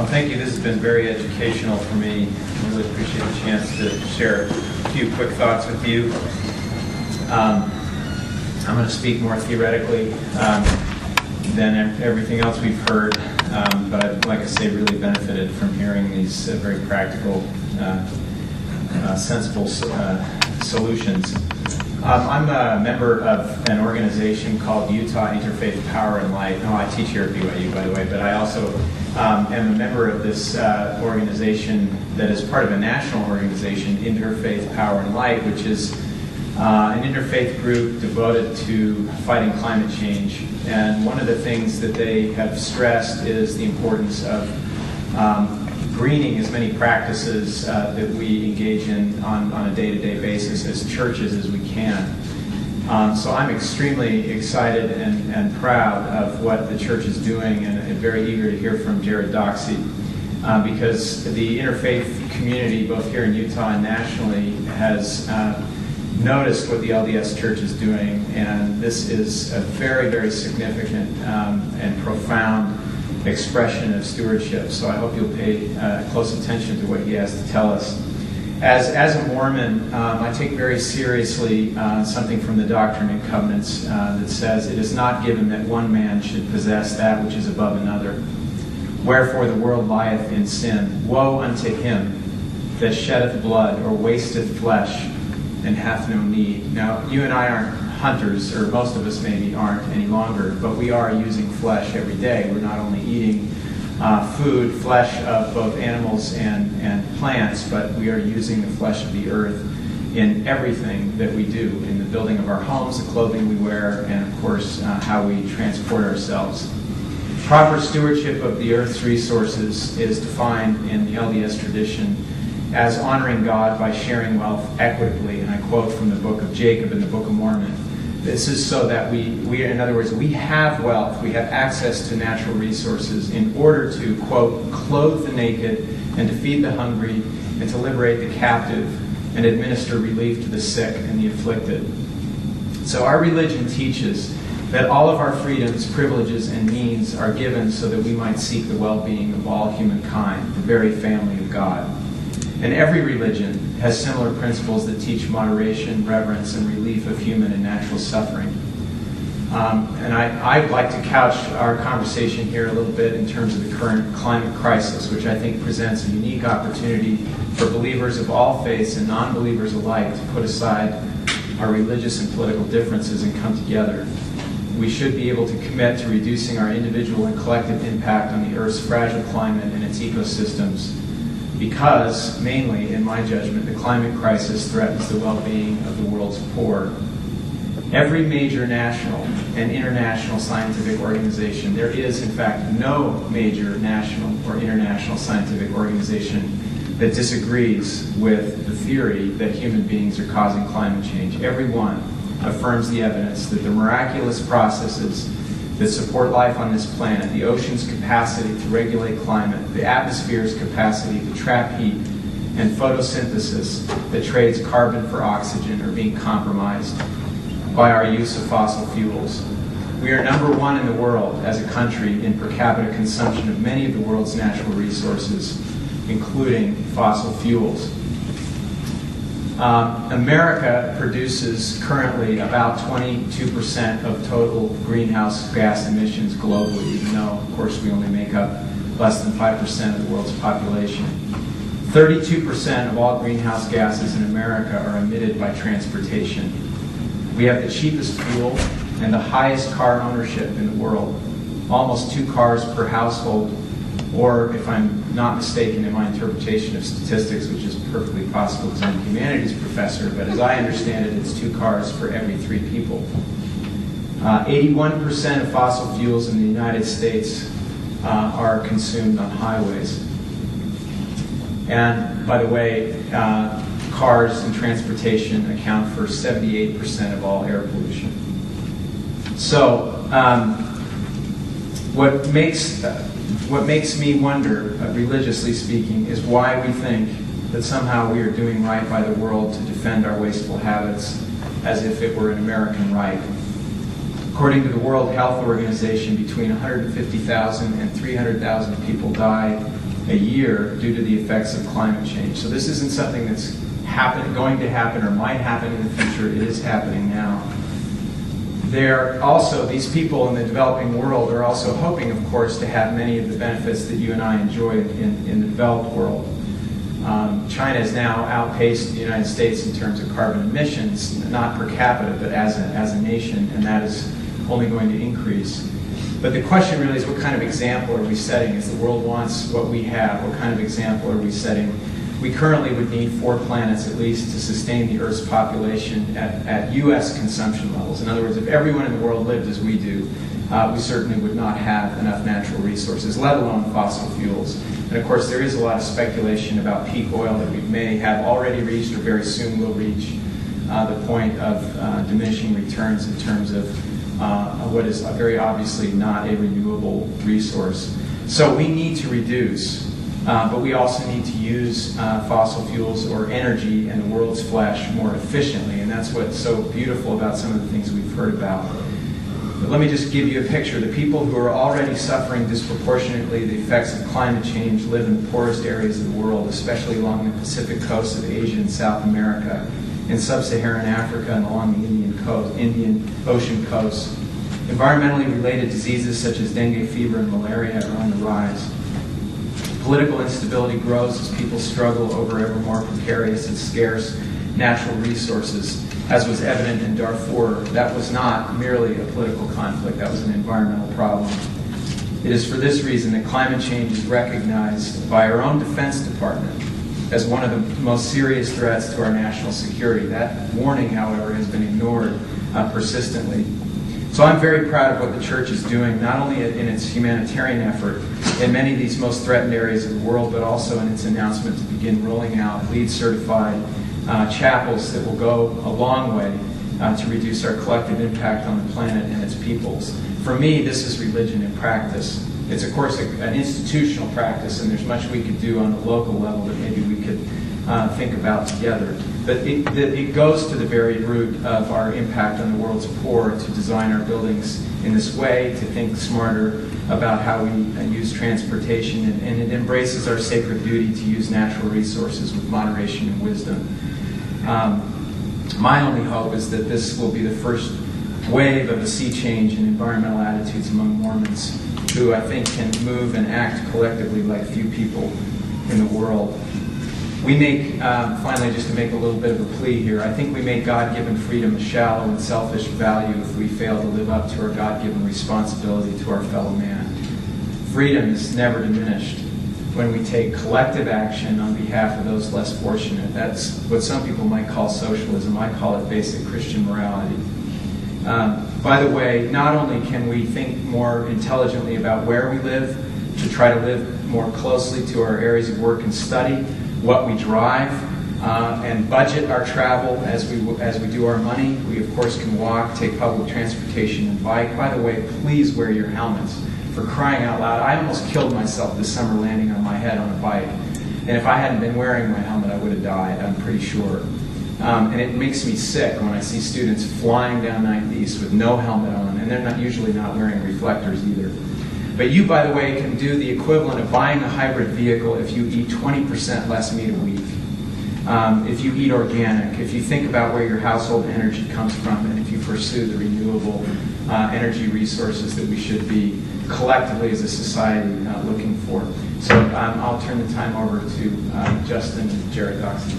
Well, thank you. This has been very educational for me. I really appreciate the chance to share a few quick thoughts with you. I'm going to speak more theoretically than everything else we've heard, but I've, like I say, really benefited from hearing these very practical, sensible solutions. I'm a member of an organization called Utah Interfaith Power and Light. No, I teach here at BYU, by the way, but I also am a member of this organization that is part of a national organization, Interfaith Power and Light, which is an interfaith group devoted to fighting climate change. And one of the things that they have stressed is the importance of greening as many practices that we engage in on a day-to-day basis as churches as we can. So I'm extremely excited and proud of what the church is doing, and very eager to hear from Jared Doxey, because the interfaith community, both here in Utah and nationally, has noticed what the LDS Church is doing, and this is a very, very significant and profound expression of stewardship. So I hope you'll pay close attention to what he has to tell us. As a Mormon, I take very seriously something from the Doctrine and Covenants that says, "It is not given that one man should possess that which is above another. Wherefore the world lieth in sin. Woe unto him that sheddeth blood or wasteth flesh, and hath no need." Now, you and I aren't hunters, or most of us maybe aren't any longer, but we are using flesh every day. We're not only eating flesh of both animals and plants, but we are using the flesh of the earth in everything that we do, in the building of our homes, the clothing we wear, and of course how we transport ourselves. Proper stewardship of the earth's resources is defined in the LDS tradition as honoring God by sharing wealth equitably, and I quote from the book of Jacob in the Book of Mormon. This is so that we, in other words, we have wealth, we have access to natural resources in order to, quote, clothe the naked and to feed the hungry and to liberate the captive and administer relief to the sick and the afflicted. So our religion teaches that all of our freedoms, privileges, and means are given so that we might seek the well-being of all humankind, the very family of God. And every religion has similar principles that teach moderation, reverence, and relief of human and natural suffering. And I'd like to couch our conversation here a little bit in terms of the current climate crisis, which I think presents a unique opportunity for believers of all faiths and non-believers alike to put aside our religious and political differences and come together. We should be able to commit to reducing our individual and collective impact on the Earth's fragile climate and its ecosystems, because, mainly, in my judgment, the climate crisis threatens the well-being of the world's poor. Every major national and international scientific organization, there is, in fact, no major national or international scientific organization that disagrees with the theory that human beings are causing climate change. Every one affirms the evidence that the miraculous processes that support life on this planet, the ocean's capacity to regulate climate, the atmosphere's capacity to trap heat, and photosynthesis that trades carbon for oxygen, are being compromised by our use of fossil fuels. We are number one in the world as a country in per capita consumption of many of the world's natural resources, including fossil fuels. America produces currently about 22% of total greenhouse gas emissions globally, even though, of course, we only make up less than 5% of the world's population. 32% of all greenhouse gases in America are emitted by transportation. We have the cheapest fuel and the highest car ownership in the world, almost 2 cars per household, or, if I'm not mistaken in my interpretation of statistics, which is perfectly possible because I'm a humanities professor, but as I understand it, it's 2 cars for every 3 people. 81% of fossil fuels in the United States are consumed on highways. And, by the way, cars and transportation account for 78% of all air pollution. So, what makes me wonder, religiously speaking, is why we think that somehow we are doing right by the world to defend our wasteful habits as if it were an American right. According to the World Health Organization, between 150,000 and 300,000 people die a year due to the effects of climate change. So this isn't something that's going to happen or might happen in the future. It is happening now. These people in the developing world are also hoping, of course, to have many of the benefits that you and I enjoy in the developed world. China has now outpaced the United States in terms of carbon emissions, not per capita, but as a nation, and that is only going to increase. But the question really is, what kind of example are we setting? As the world wants what we have, what kind of example are we setting? We currently would need 4 planets at least to sustain the Earth's population at U.S. consumption levels. In other words, if everyone in the world lived as we do, we certainly would not have enough natural resources, let alone fossil fuels. And of course, there is a lot of speculation about peak oil that we may have already reached or very soon will reach the point of diminishing returns in terms of what is very obviously not a renewable resource. So we need to reduce. But we also need to use fossil fuels or energy in the world's flesh more efficiently, and that's what's so beautiful about some of the things we've heard about. But let me just give you a picture. The people who are already suffering disproportionately the effects of climate change live in the poorest areas of the world, especially along the Pacific coast of Asia and South America, in sub-Saharan Africa and along the Indian Ocean coast. Environmentally related diseases such as dengue fever and malaria are on the rise. Political instability grows as people struggle over ever more precarious and scarce natural resources, as was evident in Darfur. That was not merely a political conflict, that was an environmental problem. It is for this reason that climate change is recognized by our own Defense Department as one of the most serious threats to our national security. That warning, however, has been ignored persistently. So I'm very proud of what the church is doing, not only in its humanitarian effort in many of these most threatened areas of the world, but also in its announcement to begin rolling out LEED-certified chapels that will go a long way to reduce our collective impact on the planet and its peoples. For me, this is religion in practice. It's, of course, an institutional practice, and there's much we could do on the local level that maybe we could think about together. But it goes to the very root of our impact on the world's poor to design our buildings in this way, to think smarter about how we use transportation, and it embraces our sacred duty to use natural resources with moderation and wisdom. My only hope is that this will be the first wave of a sea change in environmental attitudes among Mormons, who I think can move and act collectively like few people in the world. We make, finally, just to make a little bit of a plea here, I think we make God-given freedom a shallow and selfish value if we fail to live up to our God-given responsibility to our fellow man. Freedom is never diminished when we take collective action on behalf of those less fortunate. That's what some people might call socialism. I call it basic Christian morality. By the way, not only can we think more intelligently about where we live, to try to live more closely to our areas of work and study, what we drive, and budget our travel as we do our money. We, of course, can walk, take public transportation, and bike. By the way, please wear your helmets. For crying out loud, I almost killed myself this summer landing on my head on a bike. And if I hadn't been wearing my helmet, I would have died, I'm pretty sure. And it makes me sick when I see students flying down 9th East with no helmet on, and they're usually not wearing reflectors either. But you, by the way, can do the equivalent of buying a hybrid vehicle if you eat 20% less meat a week. If you eat organic, if you think about where your household energy comes from, and if you pursue the renewable energy resources that we should be collectively as a society looking for. So I'll turn the time over to Justin and Jared Doxson.